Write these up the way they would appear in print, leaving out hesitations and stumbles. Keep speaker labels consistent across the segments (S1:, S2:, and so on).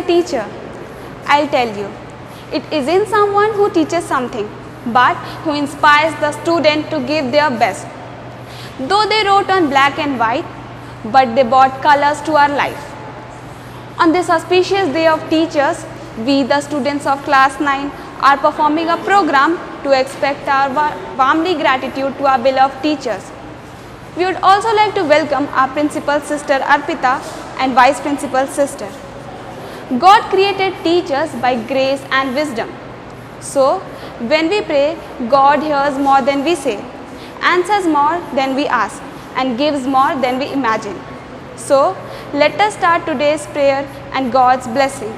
S1: teacher? I'll tell you. It isn't someone who teaches something, but who inspires the student to give their best. Though they wrote on black and white, but they brought colors to our life. On this auspicious day of teachers, we, the students of class 9, are performing a program to express our warmly gratitude to our beloved teachers. We would also like to welcome our principal sister Arpita and vice principal sister. God created teachers by grace and wisdom. So, when we pray, God hears more than we say, answers more than we ask, and gives more than we imagine. So, let us start today's prayer and God's blessing.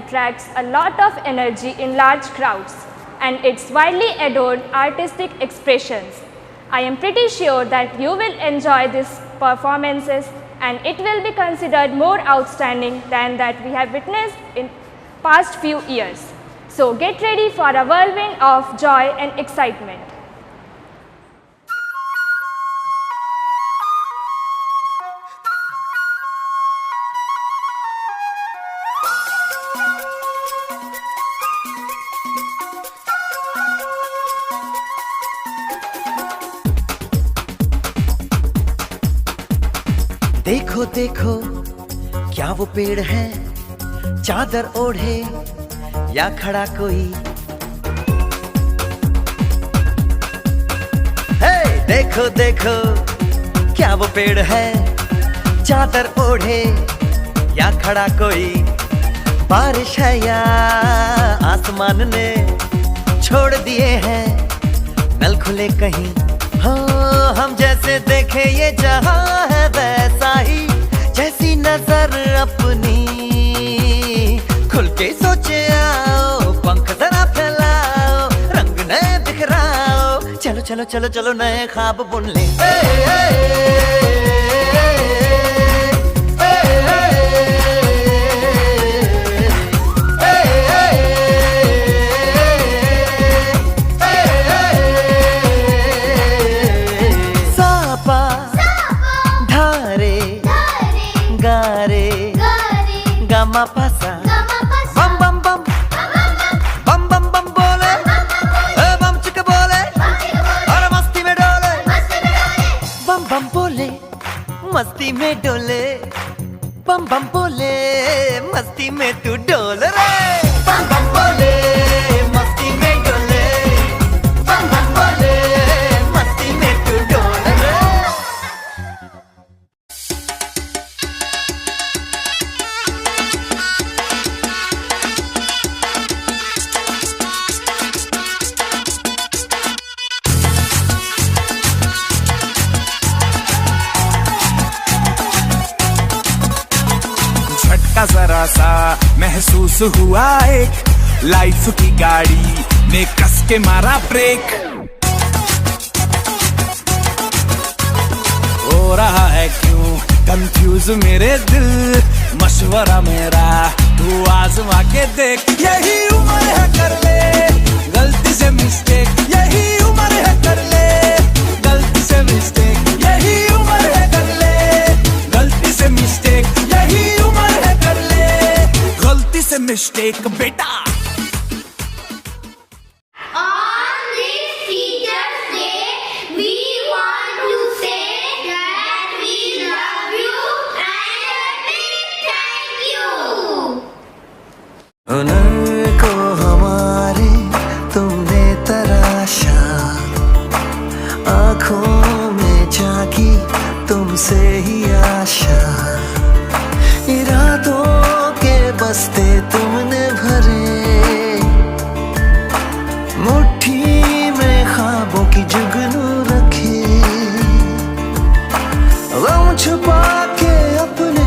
S2: attracts a lot of energy in large crowds and its widely adored artistic expressions. I am pretty sure that you will enjoy these performances and it will be considered more outstanding than that we have witnessed in past few years. So get ready for a whirlwind of joy and excitement.
S3: देखो देखो क्या वो पेड़ है, चादर ओढ़े या खड़ा कोई देखो देखो क्या वो पेड़ है, चादर ओढ़े या खड़ा कोई, बारिश है या आसमान ने छोड़ दिए हैं नल खुले कहीं। हाँ हम जैसे देखे ये जहां है वैसा ही, जैसी नजर अपनी खुल के सोचे आओ, पंख जरा फैलाओ, रंग नए बिखराओ, चलो चलो चलो चलो नए ख्वाब बुन ले। गामा पासा बम बम बम बम बम बम बोले, बम चिक बोले, और मस्ती में डोले, बम बम बोले मस्ती में डोले, बम बम बोले मस्ती में तू डोल रे, बम बम बोले मस्ती में डोले, बम बम बोले मस्ती में तू डोल रे।
S4: झटका जरा सा महसूस हुआ एक, लाइफ की गाड़ी ने कस के मारा ब्रेक। हो रहा है क्यों कंफ्यूज मेरे दिल, मशवरा मेरा तू आजमा के देख। यही उम्र है कर ले गलती से मिस्टेक, यही उम्र है कर ले गलती से मिस्टेक, यही उम्र है कर ले गलती से मिस्टेक, यही उम्र है कर ले गलती से मिस्टेक बेटा।
S3: हुनर को हमारे तुमने तराशा, आँखों में झांकी तुमसे ही आशा, इरादों के बस्ते तुमने भरे, मुट्ठी में ख्वाबों की जुगनू रखे, गम छुपा के अपने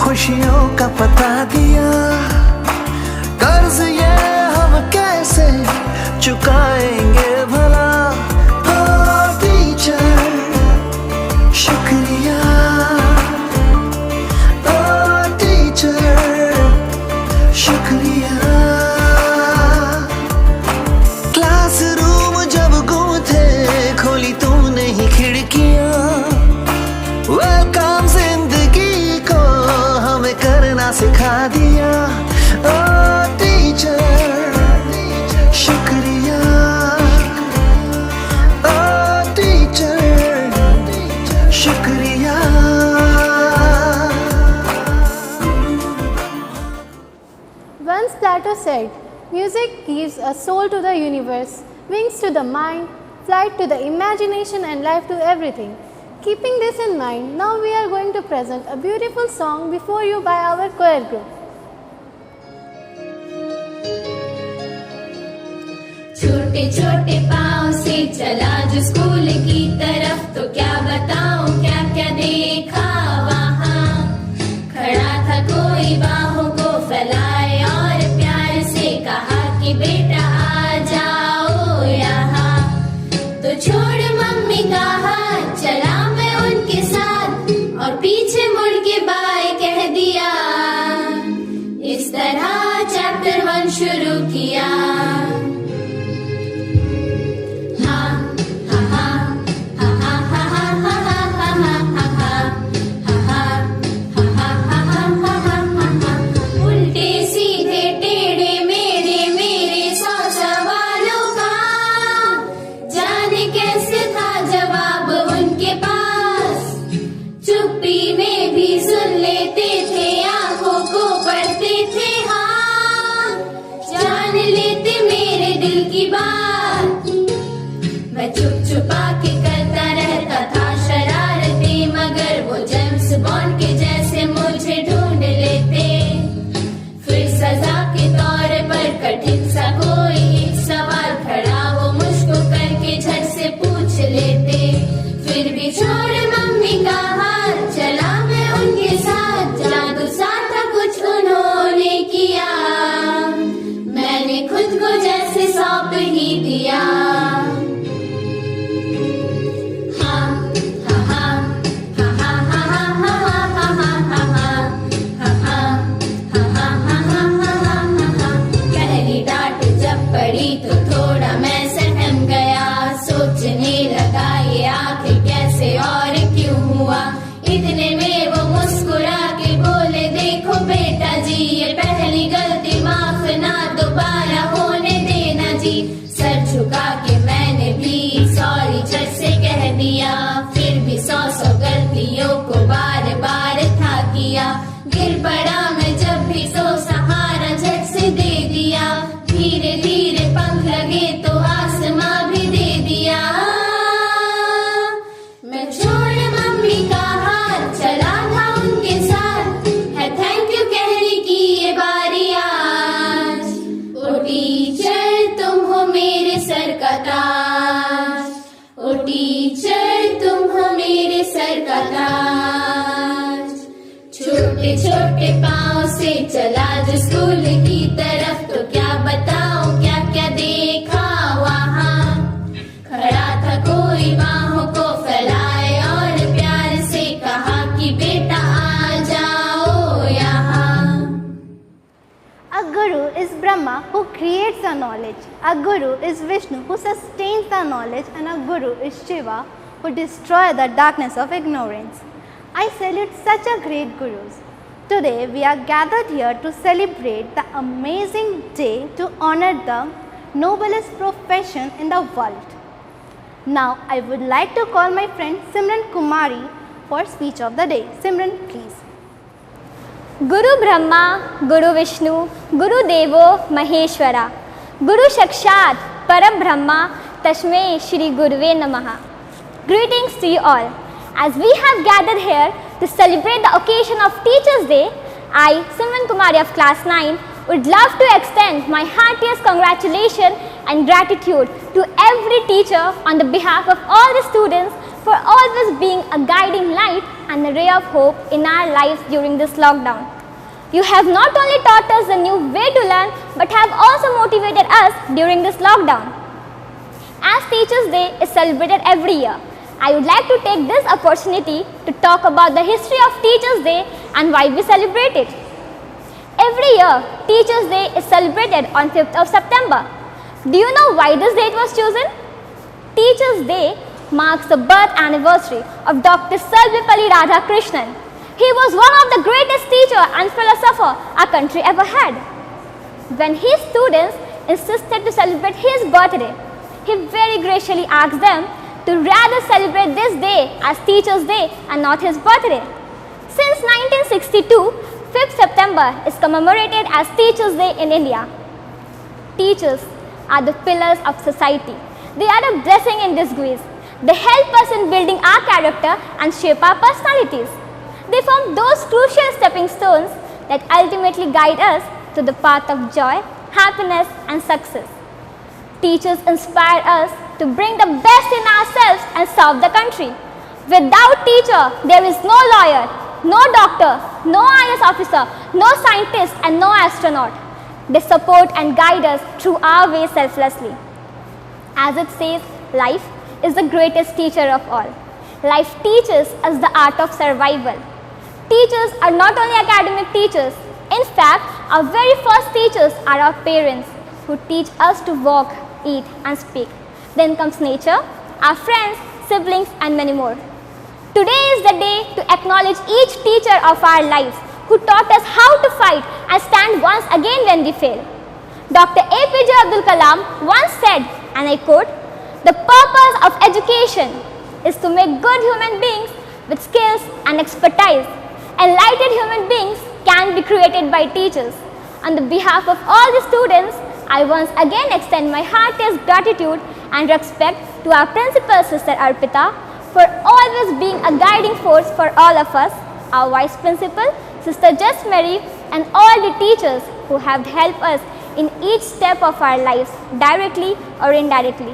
S3: खुशियों का पता दिया, कर्ज ये हम कैसे चुकाएंगे भला। हाँ टीचर शुक्रिया, हाँ टीचर शुक्रिया। क्लासरूम जब गुम थे खोली तूने ही खिड़कियां, वेलकम जिंदगी को हमें करना सिखा दिया। शुक्रिया टीचर शुक्रिया।
S5: Once Plato said, music gives a soul to the universe, wings to the mind, flight to the imagination and life to everything. Keeping this in mind, now we are going to present a beautiful song before you by our choir group.
S6: छोटे छोटे पाँव से चला जो school की तरफ, तो क्या बताऊं क्या क्या देखा वहाँ। खड़ा था कोई बाहों को फैलाए और प्यार से कहा कि बेटा आ जाओ यहाँ। तो छोड़ मम्मी का हाथ, चला मैं उनके साथ और पीछे मुड़ के बाय कह दिया। इस तरह चैप्टर 1 शुरू किया। चुप चुपा के करता रह सर का ताज। छोटे छोटे पाँव से चला जो स्कूल की तरफ, तो क्या बताऊं क्या क्या देखा वहाँ। खड़ा था कोई बाहों को फैलाए और प्यार से कहा कि बेटा आ जाओ यहाँ।
S5: A guru is Brahma who creates the knowledge. A guru is Vishnu who sustains the knowledge, and a guru is Shiva who destroys the darkness of ignorance. I salute such a great gurus. Today we are gathered here to celebrate the amazing day to honor the noblest profession in the world. Now I would like to call my friend Simran Kumari for speech of the day. Simran, please.
S7: गुरु ब्रह्मा गुरु विष्णु गुरु देवो महेश्वरा गुरु साक्षात परम ब्रह्मा तस्मै श्री गुरुवे नमः. Greetings to you all. As we have gathered here to celebrate the occasion of Teachers' Day, I, Simran Kumari of class 9, would love to extend my heartiest congratulations and gratitude to every teacher on the behalf of all the students for always being a guiding light and a ray of hope in our lives during this lockdown. You have not only taught us a new way to learn, but have also motivated us during this lockdown. As Teachers' Day is celebrated every year, I would like to take this opportunity to talk about the history of Teachers' Day and why we celebrate it. Every year, Teachers' Day is celebrated on 5th of September. Do you know why this date was chosen? Teachers' Day marks the birth anniversary of Dr. Sarvepalli Radhakrishnan. He was one of the greatest teacher and philosopher our country ever had. When his students insisted to celebrate his birthday, he very graciously asked them to rather celebrate this day as Teachers' Day and not his birthday. Since 1962, 5th September is commemorated as Teachers' Day in India. Teachers are the pillars of society. They are a blessing in disguise. They help us in building our character and shape our personalities. They form those crucial stepping stones that ultimately guide us to the path of joy, happiness and success. Teachers inspire us to bring the best in ourselves and serve the country. Without teacher, there is no lawyer, no doctor, no IAS officer, no scientist and no astronaut. They support and guide us through our way selflessly. As it says, life is the greatest teacher of all. Life teaches us the art of survival. Teachers are not only academic teachers. In fact, our very first teachers are our parents, who teach us to walk, eat and speak. Then comes nature, our friends, siblings and many more. Today is the day to acknowledge each teacher of our lives who taught us how to fight and stand once again when we fail. Dr. APJ Abdul Kalam once said, and I quote, "The purpose of education is to make good human beings with skills and expertise. Enlightened human beings can be created by teachers." On the behalf of all the students, I once again extend my heartiest gratitude and respect to our principal, Sister Arpita, for always being a guiding force for all of us, our Vice Principal, Sister Just Mary, and all the teachers who have helped us in each step of our lives, directly or indirectly.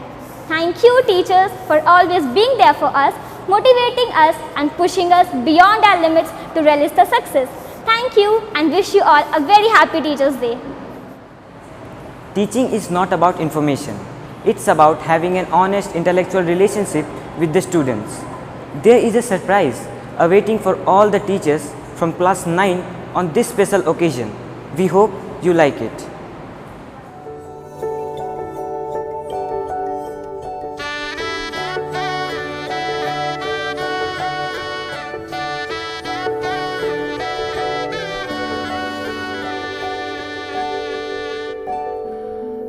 S7: Thank you, teachers, for always being there for us, motivating us and pushing us beyond our limits to realize the success. Thank you and wish you all a very happy Teachers' Day.
S8: Teaching is not about information. It's about having an honest intellectual relationship with the students. There is a surprise awaiting for all the teachers from class 9 on this special occasion. We hope you like it.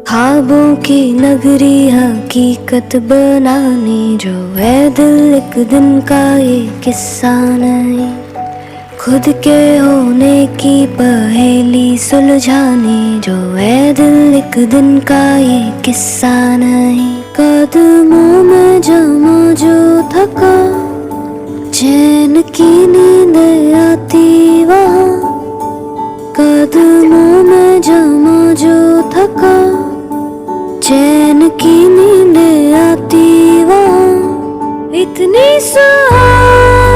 S9: ख्वाबों की नगरी हकीकत बनाने जो है दिल एक दिन का ये किस्सा नहीं, खुद के होने की पहेली सुलझाने जो है दिल एक दिन का ये किस्सा नहीं। कदमों में जमा जो थका चैन की नींद आती वहाँ, कदमों में जमा जो थका चैन की नींद आती वहाँ, इतनी सुहानी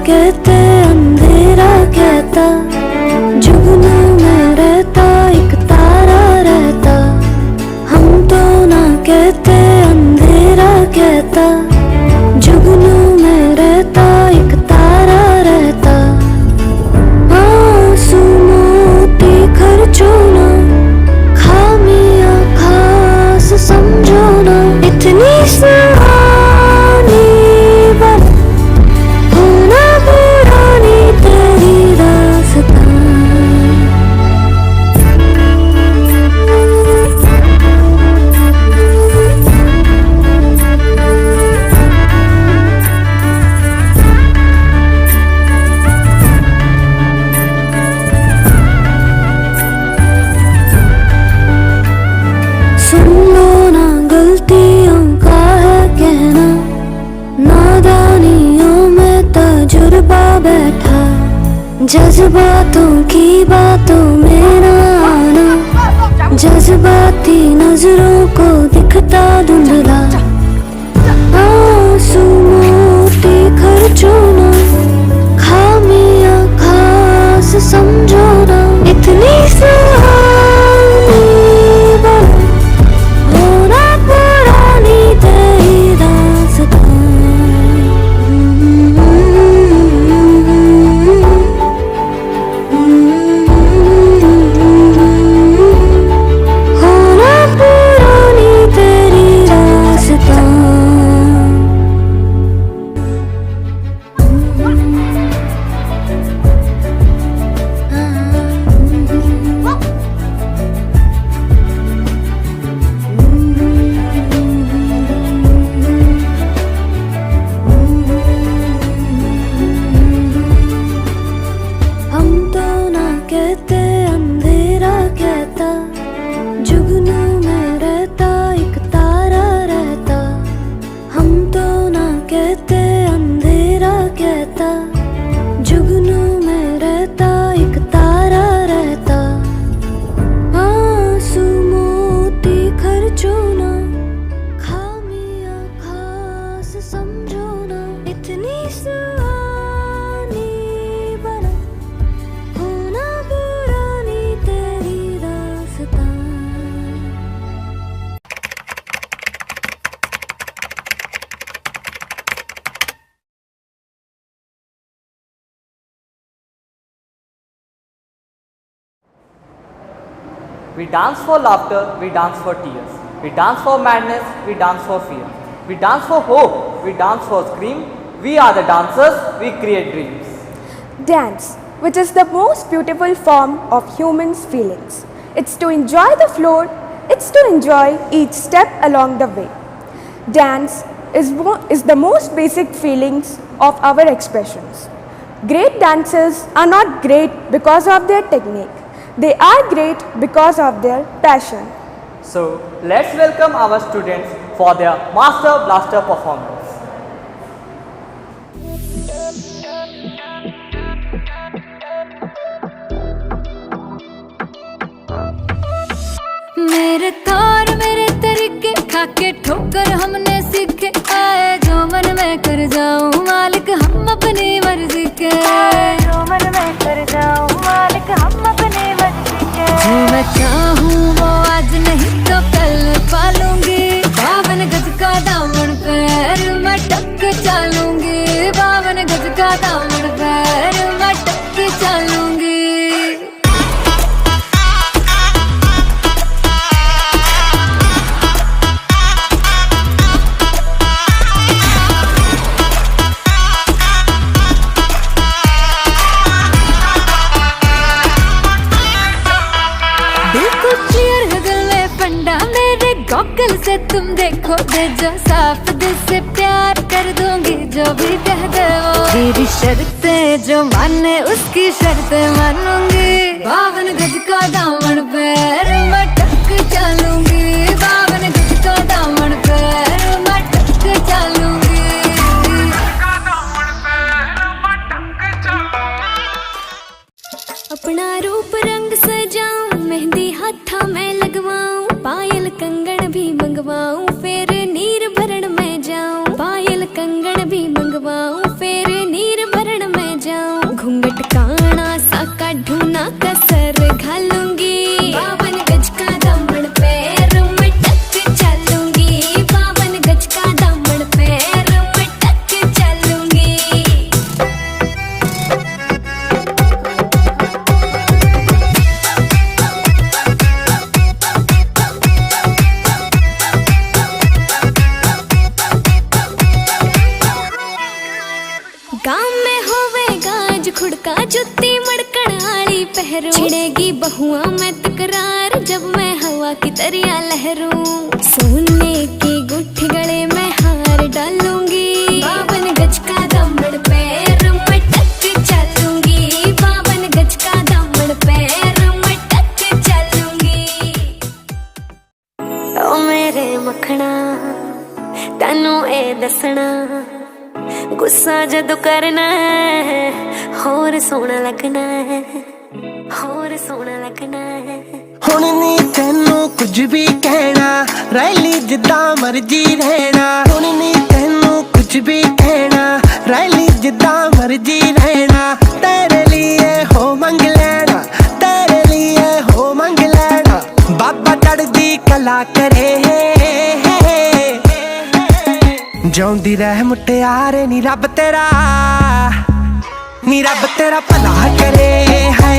S9: कहते अंधेरा कहता, जुगनू में रहता एक तारा रहता। हम तो ना कहते अंधेरा कहता, जुगनू में रहता एक तारा रहता। आंसू मोती खर्चो ना, खामियां खास समझो ना। इतनी सुहानी बन होना पुरानी तेरी दास्तां। सुन लो ना गलतियों का है कहना, नादानियों में तजुर्बा बैठा। जज्बातों की बातों में ना आना, जज्बाती नजरों को दिखता धुंधला। आंसू मोती खर्चो ना, खामियां खास समझो ना। इतनी सुहानी बन होना पुरानी तेरी दास्तां। होना पुरानी तेरी दास्तां। हम तो ना कहते अंधेरा कहता, जुगनू में रहता एक तारा रहता। हम तो ना कहते अंधेरा कहता, जुगनू में रहता एक तारा रहता। आंसू मोती खर्चो ना, खामियां खास समझो ना। इतनी सुहानी बना होना पुरानी तेरी दास्तां।
S10: We dance for laughter, we dance for tears. We dance for madness, we dance for fear. We dance for hope, we dance for scream. We are the dancers, we create dreams.
S11: Dance, which is the most beautiful form of humans' feelings. It's to enjoy the flow, it's to enjoy each step along the way. Dance is the most basic feelings of our expressions. Great dancers are not great because of their technique. They are great because of their passion.
S10: So let's welcome our students for their Master Blaster performance.
S6: मेरे तौर मेरे तरीके खाके ठोकर हमने सीखे, आए जो मन में कर जाऊं मालिक हम अपनी मर्जी के। जो मन में कर जाऊं मालिक हम अपनी मर्जी के। जो मैं चाहूं वो आज नहीं तो कल पालूंगी, 52 गज का दामन पैर मैं टक चालूंगी। 52 गज का दामन पैर मैं टक चालूंगी। गॉगल से तुम देखो दे जो साफ दिल से प्यार कर दूंगी जो भी कह दे वो। तेरी शर्तें जो माने उसकी शर्तें मानूंगी। 52 गज का दामन पैर मैं टक चालूंगी। 52 गज का दामन पैर मैं टक चालूंगी।
S9: अपना रूप रंग सजाऊं, मेहंदी हाथा में लगवाऊं, पायल कंगन भी मंगवाऊं, फिर नीर भरण में जाऊं। पायल कंगन भी मंगवाऊं, फिर नीर भरण में गांव में होवे गाज खुड़का जुत्ती मड़कण आली पहरू छिड़ेगी बहुआ में तकरार जब मैं हवा की तरिया लहरूं सोने की गुट्ठी गले में हार डालूंगी 52 गज का दमड़ पैर मटक चलूंगी 52 गज का दमड़ पैर मटक चलूंगी ओ मेरे मखना तैनू ए दसना गुस्सा जदों करना है होर सोहना लगना है होर सोहना लगना है
S12: हुण नी तैनू कुछ भी कहना रैली जिद्दां मर्जी रहना हुण नी तैनू कुछ भी कहना रैली जिद्दां मर्जी रहना तेरे लिए हो मंग लेना तेरे लिए हो मंग लेना बाबा चढ़दी कला करे जिउंदी रह मुटियारे नी रब तेरा भला करे है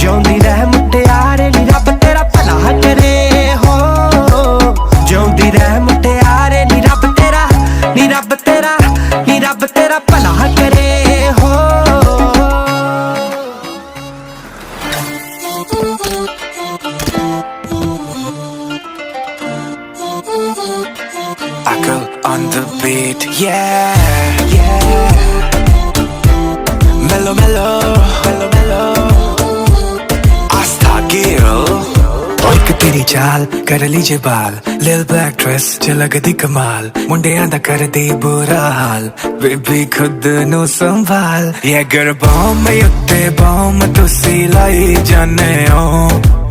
S12: जिउंदी रह मुटियारे नी रब तेरा भला करे हो जिउंदी रह मुटियारे नी रब तेरा भला करे हो
S4: Akal on the beat, yeah, yeah. Mellow, mellow, mellow, mellow. Asta girl. एक तेरी चाल कर लीजे बाल लिल ब्लैक ड्रेस च लगदी कमाल मुंडियां दा कर दी बुरा हाल बेबी खुद नू संभाल ये गर बॉम उत्ते बॉम तुसी लाई जाने हो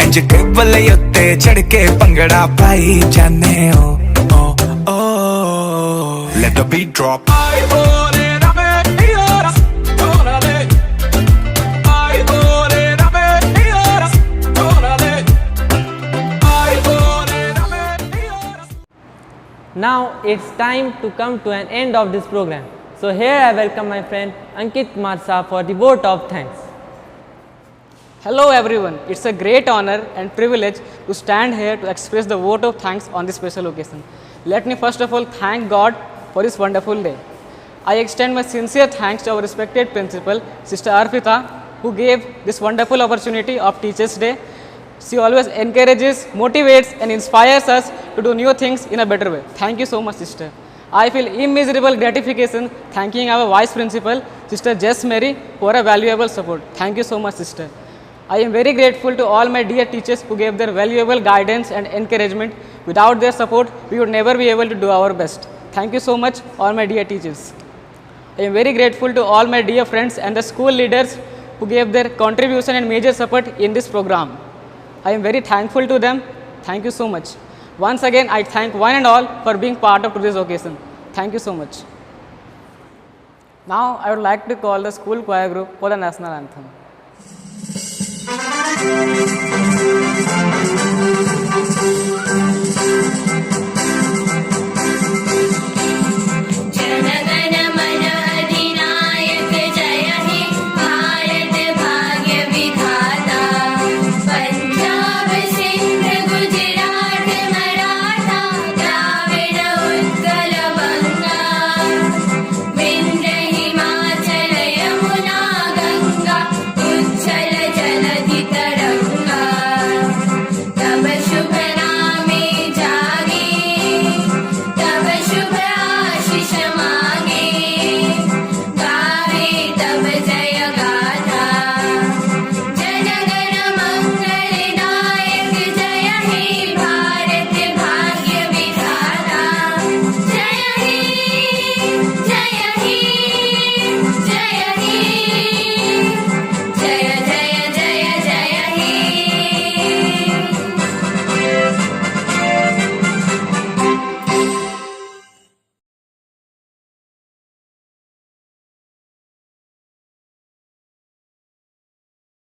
S4: इंज केबल उत्ते चढ़ के पंगड़ा पाई जाने हो Let the beat drop.
S13: Now it's time to come to an end of this program. So here I welcome my friend Ankit Marsa for the vote of thanks.
S14: Hello everyone, it's a great honor and privilege to stand here to express the vote of thanks on this special occasion. Let me first of all thank God for this wonderful day. I extend my sincere thanks to our respected principal, Sister Arpita, who gave this wonderful opportunity of Teachers' Day. She always encourages, motivates and inspires us to do new things in a better way. Thank you so much, Sister. I feel immeasurable gratification thanking our Vice Principal, Sister Jess Mary, for a valuable support. Thank you so much, Sister. I am very grateful to all my dear teachers who gave their valuable guidance and encouragement. Without their support, we would never be able to do our best. Thank you so much, all my dear teachers. I am very grateful to all my dear friends and the school leaders who gave their contribution and major support in this program. I am very thankful to them. Thank you so much. Once again, I thank one and all for being part of today's occasion. Thank you so much. Now, I would like to call the school choir group for the national anthem.